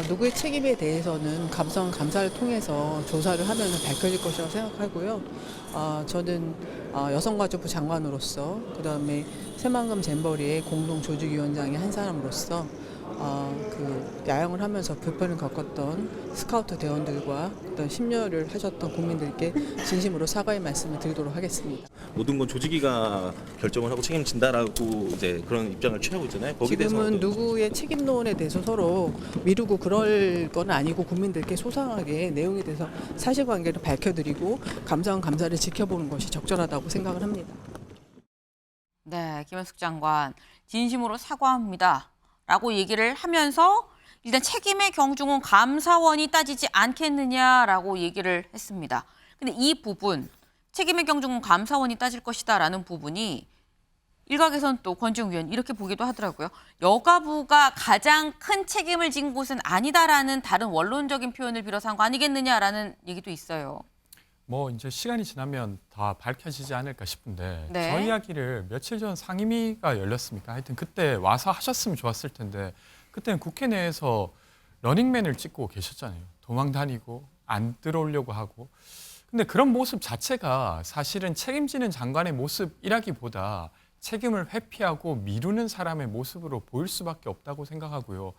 누구의 책임에 대해서는 감사를 통해서 조사를 하면서 밝혀질 것이라고 생각하고요. 저는 여성가족부 장관으로서 그다음에 새만금 잼버리의 공동 조직위원장의 한 사람으로서 그 야영을 하면서 불편을 겪었던 스카우트 대원들과 어떤 심려를 하셨던 국민들께 진심으로 사과의 말씀을 드리도록 하겠습니다. 모든 건 조직위가 결정을 하고 책임진다라고 이제 그런 입장을 취하고 있잖아요. 거기에 지금은 대해서 누구의 책임론에 대해서 서로 미루고 그럴 건 아니고 국민들께 소상하게 내용에 대해서 사실관계를 밝혀드리고 감사원 감사를 지켜보는 것이 적절하다고 생각을 합니다. 네, 김현숙 장관 진심으로 사과합니다. 라고 얘기를 하면서 일단 책임의 경중은 감사원이 따지지 않겠느냐라고 얘기를 했습니다. 근데 이 부분, 책임의 경중은 감사원이 따질 것이다라는 부분이 일각에선 또 권지웅 위원 이렇게 보기도 하더라고요. 여가부가 가장 큰 책임을 진 곳은 아니다라는 다른 원론적인 표현을 빌어서 한 거 아니겠느냐라는 얘기도 있어요. 뭐 이제 시간이 지나면 다 밝혀지지 않을까 싶은데 네. 저 이야기를 며칠 전 상임위가 열렸습니까? 하여튼 그때 와서 하셨으면 좋았을 텐데 그때는 국회 내에서 러닝맨을 찍고 계셨잖아요. 도망 다니고 안 들어오려고 하고. 근데 그런 모습 자체가 사실은 책임지는 장관의 모습이라기보다 책임을 회피하고 미루는 사람의 모습으로 보일 수밖에 없다고 생각하고요.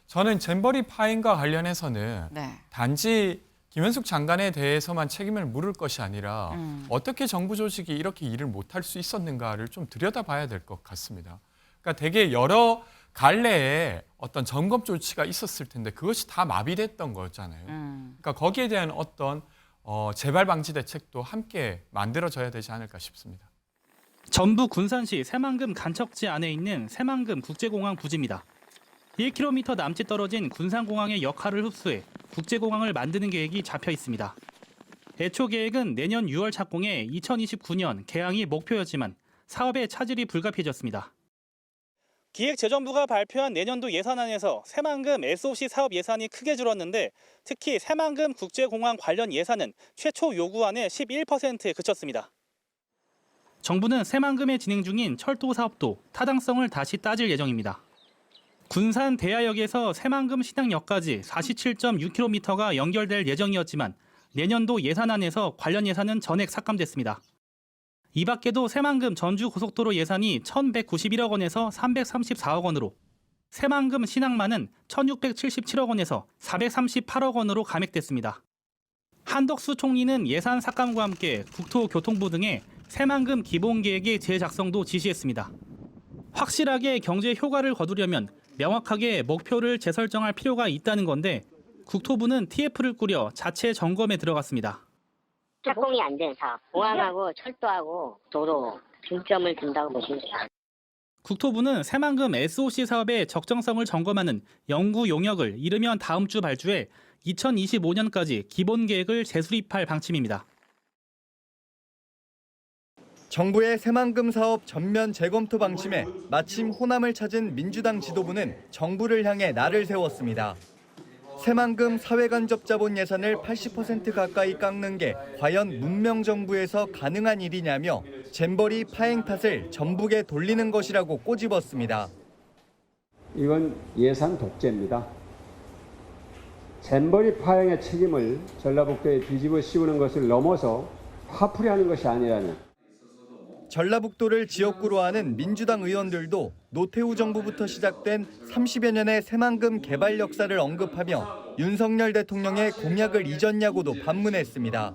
저는 잼버리 파행과 관련해서는 단지 김현숙 장관에 대해서만 책임을 물을 것이 아니라 어떻게 정부 조직이 이렇게 일을 못할 수 있었는가를 좀 들여다봐야 될 것 같습니다. 그러니까 되게 여러 갈래의 어떤 점검 조치가 있었을 텐데 그것이 다 마비됐던 거잖아요. 그러니까 거기에 대한 어떤 재발 방지 대책도 함께 만들어져야 되지 않을까 싶습니다. 전북 군산시 새만금 간척지 안에 있는 새만금 국제공항 부지입니다. 1km 남짓 떨어진 군산공항의 역할을 흡수해 국제공항을 만드는 계획이 잡혀 있습니다. 애초 계획은 내년 6월 착공해 2029년 개항이 목표였지만 사업의 차질이 불가피해졌습니다. 기획재정부가 발표한 내년도 예산안에서 새만금 SOC 사업 예산이 크게 줄었는데 특히 새만금 국제공항 관련 예산은 최초 요구안의 11%에 그쳤습니다. 정부는 새만금에 진행 중인 철도 사업도 타당성을 다시 따질 예정입니다. 군산 대야역에서 새만금 신항역까지 47.6km가 연결될 예정이었지만 내년도 예산안에서 관련 예산은 전액 삭감됐습니다. 이 밖에도 새만금 전주고속도로 예산이 1,191억 원에서 334억 원으로 새만금 신항만은 1,677억 원에서 438억 원으로 감액됐습니다. 한덕수 총리는 예산 삭감과 함께 국토교통부 등에 새만금 기본계획의 재작성도 지시했습니다. 확실하게 경제 효과를 거두려면 명확하게 목표를 재설정할 필요가 있다는 건데 국토부는 TF를 꾸려 자체 점검에 들어갔습니다. 착공이 안 된 사업, 공항하고 철도하고 도로 중점을 둔다고 보시면 돼요. 국토부는 새만금 SOC 사업의 적정성을 점검하는 연구 용역을 이르면 다음 주 발주해 2025년까지 기본 계획을 재수립할 방침입니다. 정부의 새만금 사업 전면 재검토 방침에 마침 호남을 찾은 민주당 지도부는 정부를 향해 날을 세웠습니다. 새만금 사회간접자본 예산을 80% 가까이 깎는 게 과연 문명정부에서 가능한 일이냐며 잼버리 파행 탓을 전북에 돌리는 것이라고 꼬집었습니다. 이건 예산 독재입니다. 잼버리 파행의 책임을 전라북도에 뒤집어 씌우는 것을 넘어서 화풀이하는 것이 아니라는. 전라북도를 지역구로 하는 민주당 의원들도 노태우 정부부터 시작된 30여 년의 새만금 개발 역사를 언급하며 윤석열 대통령의 공약을 잊었냐고도 반문했습니다.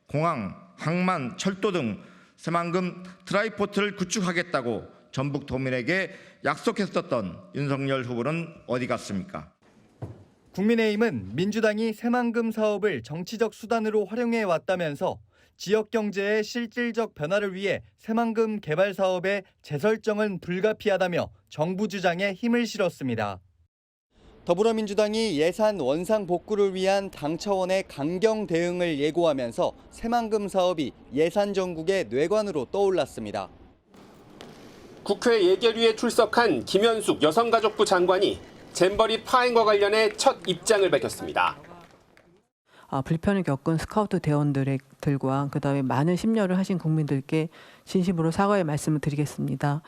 공항, 항만, 철도 등 새만금 트라이포트를 구축하겠다고 전북도민에게 약속했었던 윤석열 후보는 어디 갔습니까? 국민의힘은 민주당이 새만금 사업을 정치적 수단으로 활용해 왔다면서 지역 경제의 실질적 변화를 위해 새만금 개발 사업의 재설정은 불가피하다며 정부 주장에 힘을 실었습니다. 더불어민주당이 예산 원상 복구를 위한 당 차원의 강경 대응을 예고하면서 새만금 사업이 예산 정국의 뇌관으로 떠올랐습니다. 국회 예결위에 출석한 김현숙 여성가족부 장관이 잼버리 파행과 관련해 첫 입장을 밝혔습니다. 불편을 겪은 스카우트 대원들과 그다음에 많은 심려를 하신 국민들께 진심으로 사과의 말씀을 드리겠습니다.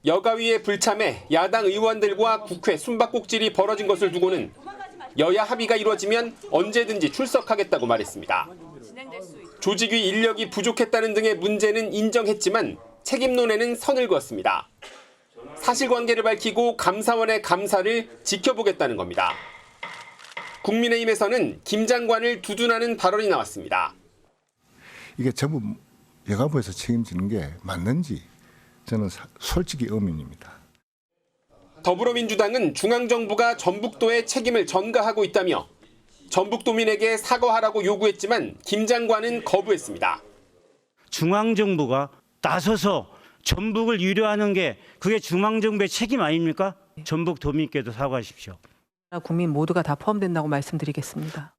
여가위의 불참에 야당 의원들과 국회 숨바꼭질이 벌어진 것을 두고는 여야 합의가 이루어지면 언제든지 출석하겠다고 말했습니다. 조직위 인력이 부족했다는 등의 문제는 인정했지만 책임론에는 선을 그었습니다. 사실관계를 밝히고 감사원의 감사를 지켜보겠다는 겁니다. 국민의힘에서는 김 장관을 두둔하는 발언이 나왔습니다. 이게 전부 여가부에서 책임지는 게 맞는지 저는 솔직히 의문입니다. 더불어민주당은 중앙정부가 전북도에 책임을 전가하고 있다며 전북도민에게 사과하라고 요구했지만 김 장관은 거부했습니다. 중앙정부가 나서서 전북을 유려하는 게 그게 중앙정부의 책임 아닙니까? 전북도민께도 사과하십시오. 국민 모두가 다 포함된다고 말씀드리겠습니다.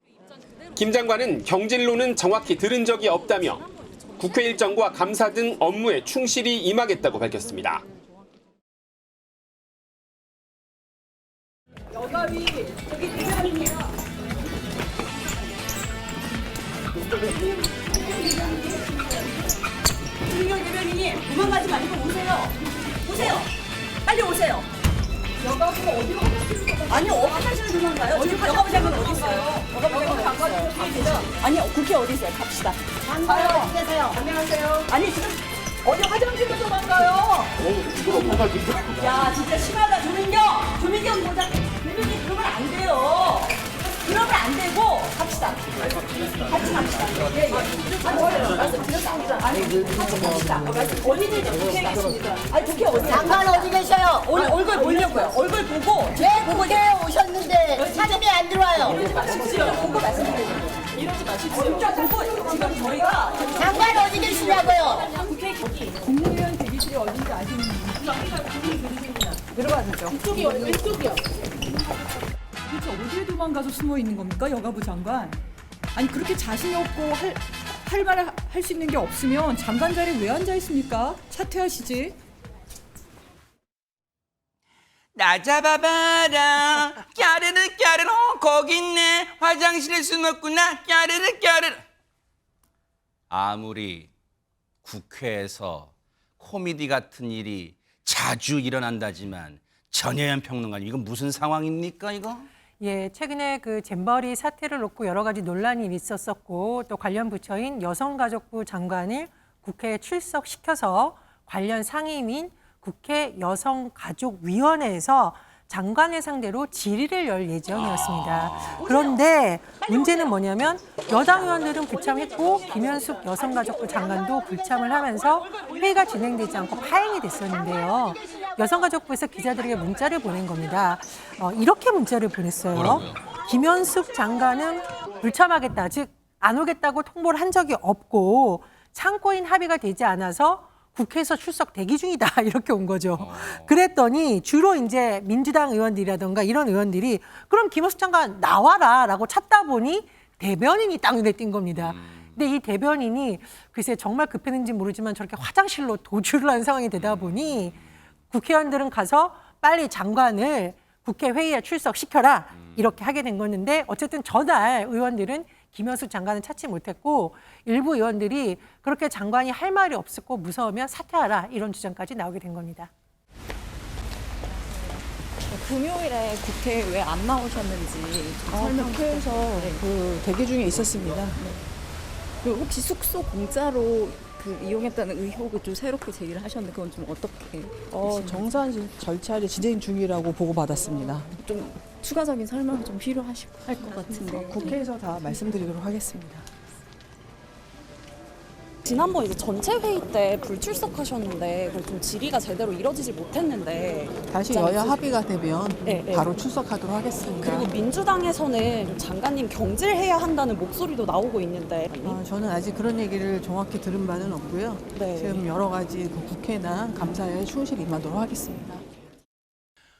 김 장관은 경질로는 정확히 들은 적이 없다며 국회 일정과 감사 등 업무에 충실히 임하겠다고 밝혔습니다. 여가위 저기 대장님이요. 김민경 대변인님 도망가지 말고 오세요. 오세요. 빨리 오세요. 여가부가 어디로 가셨습니까? 아니 어디 사시는 도망가요? 어디 여가부 장관 어디 있어요? 여가부 장관 어디 계세요? 아니 국회 어디 있어요? 갑시다. 가요. 어디 계세요? 안녕하세요. 아니 지금 어디 화장실로 도망가요? 야 진짜 심하다 조민경 보자. 대변인 그러면 안 돼요. 그러면 안 되고 갑시다. 같이 갑시다. 예. 말씀 드렸습니다. 아니 같이 갑시다. 어디든지 국회에 계십니다. 아니 국회 어디? 장관 어디 계셔요? 오늘 얼굴 보려고요. 얼굴 보고 왜 국회에 오셨는데 사람이 안 들어와요? 이러지 마십시오. 보고 말씀드리죠. 이러지 마십시오. 진짜 보고 지금 저희가 장관 어디 계시냐고요? 국회 국무위원 대기실이 어딘지 아시는 분? 들어가시죠. 이쪽이요. 왼쪽이요. 도대체 어디에 도망가서 숨어 있는 겁니까, 여가부 장관? 아니 그렇게 자신이 없고 할 말을 할 수 있는 게 없으면 장관 자리에 왜 앉아 있습니까? 사퇴하시지. 나 잡아봐라. 까르르 까르르 거기 있네. 화장실에 숨었구나. 까르르 까르르. 아무리 국회에서 코미디 같은 일이 자주 일어난다지만 전혜연 평론가님 이건 무슨 상황입니까 이거? 예, 최근에 그 잼버리 사태를 놓고 여러 가지 논란이 있었었고 또 관련 부처인 여성가족부 장관을 국회에 출석시켜서 관련 상임위인 국회 여성가족위원회에서 장관을 상대로 질의를 열 예정이었습니다. 그런데 문제는 뭐냐면 여당 의원들은 불참했고 김현숙 여성가족부 장관도 불참을 하면서 회의가 진행되지 않고 파행이 됐었는데요. 여성가족부에서 기자들에게 문자를 보낸 겁니다. 이렇게 문자를 보냈어요. 뭐라고요? 김현숙 장관은 불참하겠다, 즉 안 오겠다고 통보를 한 적이 없고 참고인 합의가 되지 않아서 국회에서 출석 대기 중이다 이렇게 온 거죠. 그랬더니 주로 이제 민주당 의원들이라든가 이런 의원들이 그럼 김현숙 장관 나와라라고 찾다 보니 대변인이 딱 눈에 띈 겁니다. 근데 이 대변인이 글쎄 정말 급했는지 모르지만 저렇게 화장실로 도주를 하는 상황이 되다 보니 국회의원들은 가서 빨리 장관을 국회 회의에 출석시켜라 이렇게 하게 된 거였는데 어쨌든 전날 의원들은 김현숙 장관은 찾지 못했고 일부 의원들이 그렇게 장관이 할 말이 없었고 무서우면 사퇴하라 이런 주장까지 나오게 된 겁니다. 금요일에 국회에 왜 안 나오셨는지 국회에서 그 대기 중에 있었습니다. 그리고 혹시 숙소 공짜로 그 이용했다는 의혹을 좀 새롭게 제기를 하셨는데 그건 좀 어떻게? 정상 절차를 진행 중이라고 보고받았습니다. 좀 추가적인 설명이 좀 필요할 것 같은데. 국회에서 다 말씀드리도록 하겠습니다. 지난번 이제 전체 회의 때 불출석하셨는데 그걸 좀 질의가 제대로 이뤄지지 못했는데 다시 여야 합의가 되면 네, 네. 바로 출석하도록 하겠습니다. 그리고 민주당에서는 좀 장관님 경질해야 한다는 목소리도 나오고 있는데 저는 아직 그런 얘기를 정확히 들은 바는 없고요. 네. 지금 여러 가지 그 국회나 감사에 충실히 임하도록 하겠습니다.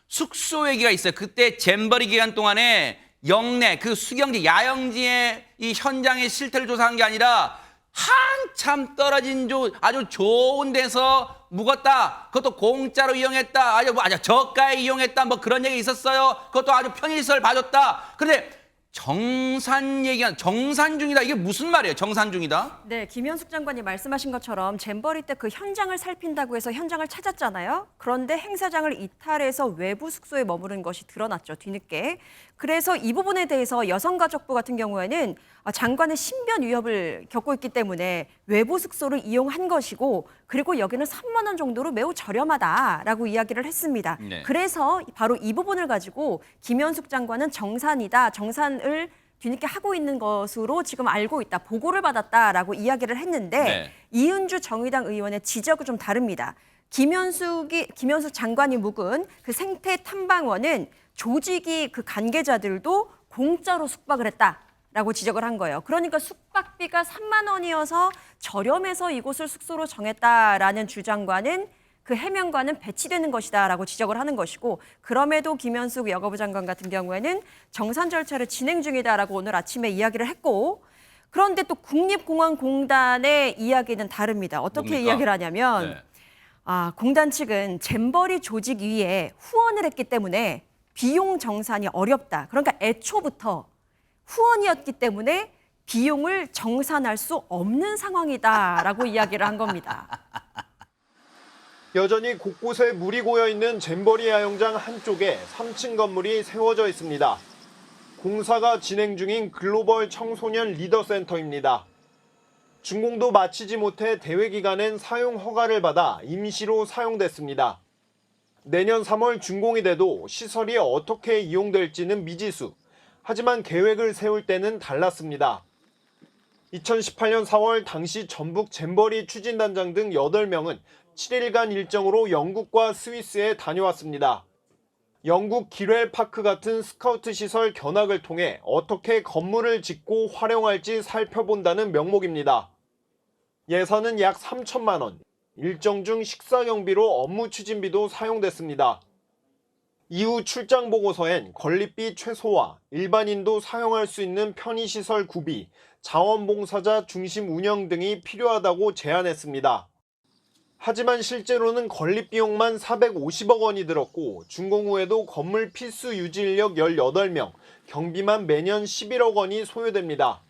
숙소 얘기가 있어요. 그때 잼버리 기간 동안에 영내 그 수경지 야영지의 이 현장의 실태를 조사한 게 아니라 한참 떨어진 아주 좋은 데서 묵었다. 그것도 공짜로 이용했다. 아주 저가에 이용했다. 뭐 그런 얘기 있었어요. 그것도 아주 편의시설 봐줬다. 그런데 정산 얘기한 정산 중이다. 이게 무슨 말이에요? 정산 중이다? 네, 김현숙 장관이 말씀하신 것처럼 잼버리 때 그 현장을 살핀다고 해서 현장을 찾았잖아요. 그런데 행사장을 이탈해서 외부 숙소에 머무른 것이 드러났죠, 뒤늦게. 그래서 이 부분에 대해서 여성가족부 같은 경우에는 장관의 신변 위협을 겪고 있기 때문에 외부 숙소를 이용한 것이고, 그리고 여기는 3만 원 정도로 매우 저렴하다라고 이야기를 했습니다. 네. 그래서 바로 이 부분을 가지고 김현숙 장관은 정산이다, 정산을 뒤늦게 하고 있는 것으로 지금 알고 있다, 보고를 받았다라고 이야기를 했는데 네. 이은주 정의당 의원의 지적은 좀 다릅니다. 김현숙 장관이 묵은 그 생태 탐방원은 조직이 그 관계자들도 공짜로 숙박을 했다라고 지적을 한 거예요. 그러니까 숙박비가 3만 원이어서 저렴해서 이곳을 숙소로 정했다라는 주장과는 그 해명과는 배치되는 것이다라고 지적을 하는 것이고, 그럼에도 김현숙 여가부 장관 같은 경우에는 정산 절차를 진행 중이다라고 오늘 아침에 이야기를 했고, 그런데 또 국립공항공단의 이야기는 다릅니다. 어떻게 뭡니까? 이야기를 하냐면 네. 공단 측은 잼버리 조직 위에 후원을 했기 때문에 비용 정산이 어렵다. 그러니까 애초부터 후원이었기 때문에 비용을 정산할 수 없는 상황이다라고 이야기를 한 겁니다. 여전히 곳곳에 물이 고여 있는 잼버리 야영장 한쪽에 3층 건물이 세워져 있습니다. 공사가 진행 중인 글로벌 청소년 리더센터입니다. 준공도 마치지 못해 대회 기간엔 사용 허가를 받아 임시로 사용됐습니다. 내년 3월 준공이 돼도 시설이 어떻게 이용될지는 미지수. 하지만 계획을 세울 때는 달랐습니다. 2018년 4월 당시 전북 잼버리 추진단장 등 8명은 7일간 일정으로 영국과 스위스에 다녀왔습니다. 영국 기뢰 파크 같은 스카우트 시설 견학을 통해 어떻게 건물을 짓고 활용할지 살펴본다는 명목입니다. 예산은 약 3천만 원, 일정 중 식사 경비로 업무 추진비도 사용됐습니다. 이후 출장 보고서엔 건립비 최소화, 일반인도 사용할 수 있는 편의시설 구비, 자원봉사자 중심 운영 등이 필요하다고 제안했습니다. 하지만 실제로는 건립 비용만 450억 원이 들었고 준공 후에도 건물 필수 유지 인력 18명, 경비만 매년 11억 원이 소요됩니다.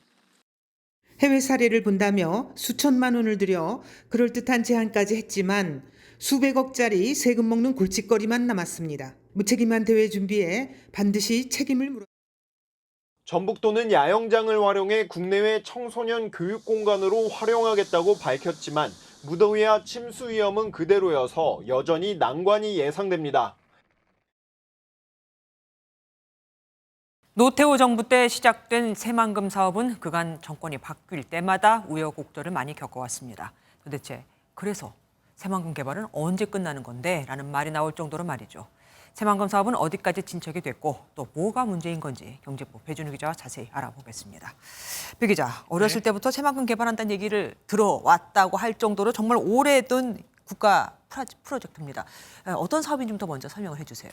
해외 사례를 본다며 수천만 원을 들여 그럴듯한 제안까지 했지만 수백억짜리 세금 먹는 골칫거리만 남았습니다. 무책임한 대회 준비에 반드시 책임을 물어. 전북도는 야영장을 활용해 국내외 청소년 교육 공간으로 활용하겠다고 밝혔지만 무더위와 침수 위험은 그대로여서 여전히 난관이 예상됩니다. 노태우 정부 때 시작된 새만금 사업은 그간 정권이 바뀔 때마다 우여곡절을 많이 겪어왔습니다. 도대체 그래서 새만금 개발은 언제 끝나는 건데? 라는 말이 나올 정도로 말이죠. 새만금 사업은 어디까지 진척이 됐고 또 뭐가 문제인 건지 경제부 배준우 기자와 자세히 알아보겠습니다. 배 기자, 어렸을 때부터 새만금 개발한다는 얘기를 들어왔다고 할 정도로 정말 오래된 국가 프로젝트입니다. 어떤 사업인지 좀 더 먼저 설명을 해주세요.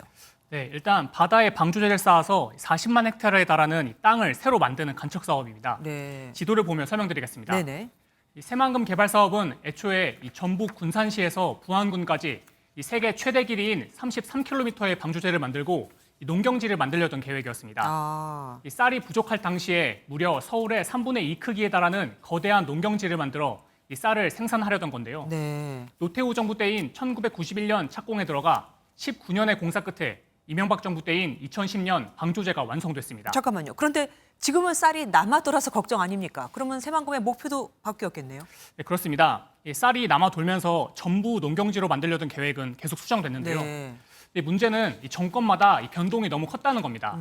네, 일단 바다에 방조제를 쌓아서 40만 헥타르에 달하는 이 땅을 새로 만드는 간척 사업입니다. 네. 지도를 보면 설명드리겠습니다. 네네. 이 새만금 개발 사업은 애초에 이 전북 군산시에서 부안군까지 이 세계 최대 길이인 33km의 방조제를 만들고 이 농경지를 만들려던 계획이었습니다. 이 쌀이 부족할 당시에 무려 서울의 3분의 2 크기에 달하는 거대한 농경지를 만들어 이 쌀을 생산하려던 건데요. 네. 노태우 정부 때인 1991년 착공에 들어가 19년의 공사 끝에 이명박 정부 때인 2010년 방조제가 완성됐습니다. 잠깐만요. 그런데 지금은 쌀이 남아돌아서 걱정 아닙니까? 그러면 새만금의 목표도 바뀌었겠네요. 네, 그렇습니다. 이 쌀이 남아 돌면서 전부 농경지로 만들려던 계획은 계속 수정됐는데요. 네. 근데 문제는 이 정권마다 이 변동이 너무 컸다는 겁니다.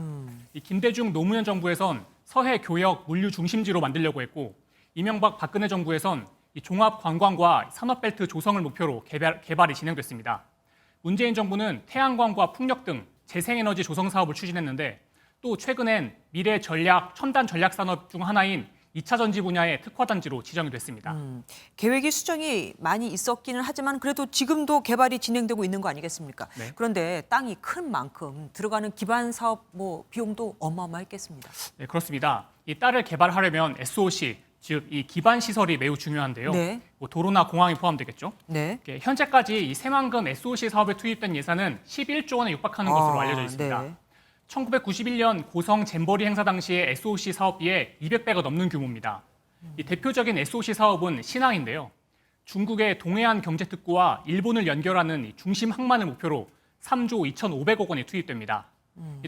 이 김대중 노무현 정부에선 서해 교역 물류 중심지로 만들려고 했고 이명박 박근혜 정부에선 이 종합 관광과 산업벨트 조성을 목표로 개발이 진행됐습니다. 문재인 정부는 태양광과 풍력 등 재생에너지 조성 사업을 추진했는데 또 최근엔 미래 전략, 첨단 전략 산업 중 하나인 2차 전지 분야의 특화 단지로 지정이 됐습니다. 계획이 수정이 많이 있었기는 하지만 그래도 지금도 개발이 진행되고 있는 거 아니겠습니까? 네. 그런데 땅이 큰 만큼 들어가는 기반 사업 비용도 어마어마했겠습니다. 네, 그렇습니다. 이 딸을 개발하려면 SOC, 즉 이 기반 시설이 매우 중요한데요. 네. 도로나 공항이 포함되겠죠. 네. 현재까지 이 새만금 SOC 사업에 투입된 예산은 11조 원에 육박하는 것으로 알려져 있습니다. 네. 1991년 고성 잼버리 행사 당시의 SOC 사업비의 200배가 넘는 규모입니다. 이 대표적인 SOC 사업은 신항인데요. 중국의 동해안 경제특구와 일본을 연결하는 이 중심 항만을 목표로 3조 2,500억 원이 투입됩니다.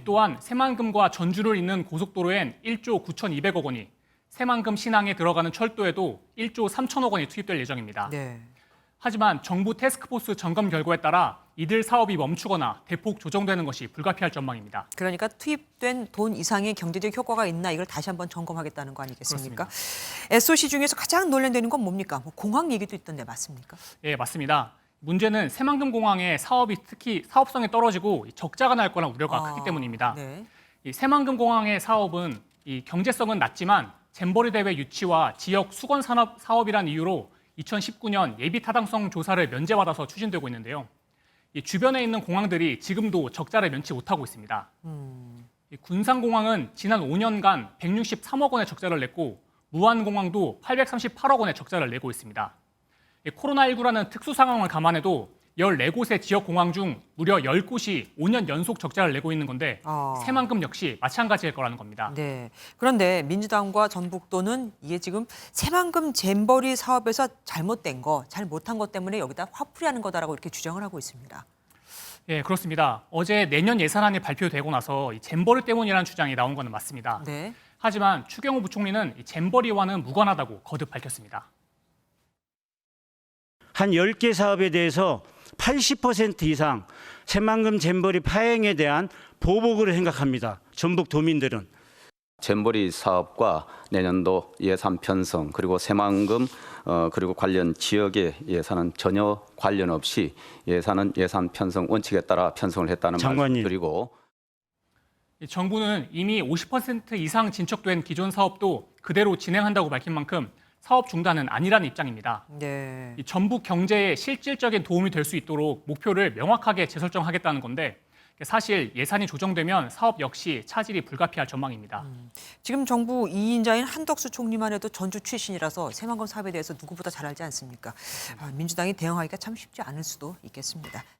또한 새만금과 전주를 잇는 고속도로엔 1조 9,200억 원이, 새만금 신항에 들어가는 철도에도 1조 3천억 원이 투입될 예정입니다. 네. 하지만 정부 태스크포스 점검 결과에 따라 이들 사업이 멈추거나 대폭 조정되는 것이 불가피할 전망입니다. 그러니까 투입된 돈 이상의 경제적 효과가 있나 이걸 다시 한번 점검하겠다는 거 아니겠습니까? 그렇습니다. SOC 중에서 가장 논란되는 건 뭡니까? 뭐 공항 얘기도 있던데 맞습니까? 예, 맞습니다. 문제는 새만금 공항의 사업이 특히 사업성이 떨어지고 적자가 날 거란 우려가 크기 때문입니다. 네. 이 새만금 공항의 사업은 이 경제성은 낮지만 잼버리 대회 유치와 지역 수건 산업 사업이란 이유로 2019년 예비 타당성 조사를 면제받아서 추진되고 있는데요. 이 주변에 있는 공항들이 지금도 적자를 면치 못하고 있습니다. 이 군산공항은 지난 5년간 163억 원의 적자를 냈고 무안공항도 838억 원의 적자를 내고 있습니다. 이 코로나19라는 특수 상황을 감안해도 14곳의 지역 공항 중 무려 10곳이 5년 연속 적자를 내고 있는 건데 새만금 역시 마찬가지일 거라는 겁니다. 네. 그런데 민주당과 전북도는 이게 지금 새만금 잼버리 사업에서 잘못된 거, 잘 못한 것 때문에 여기다 화풀이하는 거다라고 이렇게 주장을 하고 있습니다. 예, 그렇습니다. 어제 내년 예산안이 발표되고 나서 이 잼버리 때문이라는 주장이 나온 건 맞습니다. 네. 하지만 추경호 부총리는 이 잼버리와는 무관하다고 거듭 밝혔습니다. 한 10개 사업에 대해서 80% 이상 새만금 잼버리 파행에 대한 보복으로 생각합니다. 전북 도민들은. 잼버리 사업과 내년도 예산 편성 그리고 새만금 그리고 관련 지역의 예산은 전혀 관련 없이 예산은 예산 편성 원칙에 따라 편성을 했다는 말씀 드리고 정부는 이미 50% 이상 진척된 기존 사업도 그대로 진행한다고 밝힌 만큼 사업 중단은 아니라는 입장입니다. 네. 이 전북 경제에 실질적인 도움이 될 수 있도록 목표를 명확하게 재설정하겠다는 건데 사실 예산이 조정되면 사업 역시 차질이 불가피할 전망입니다. 지금 정부 2인자인 한덕수 총리만 해도 전주 출신이라서 새만금 사업에 대해서 누구보다 잘 알지 않습니까? 민주당이 대응하기가 참 쉽지 않을 수도 있겠습니다.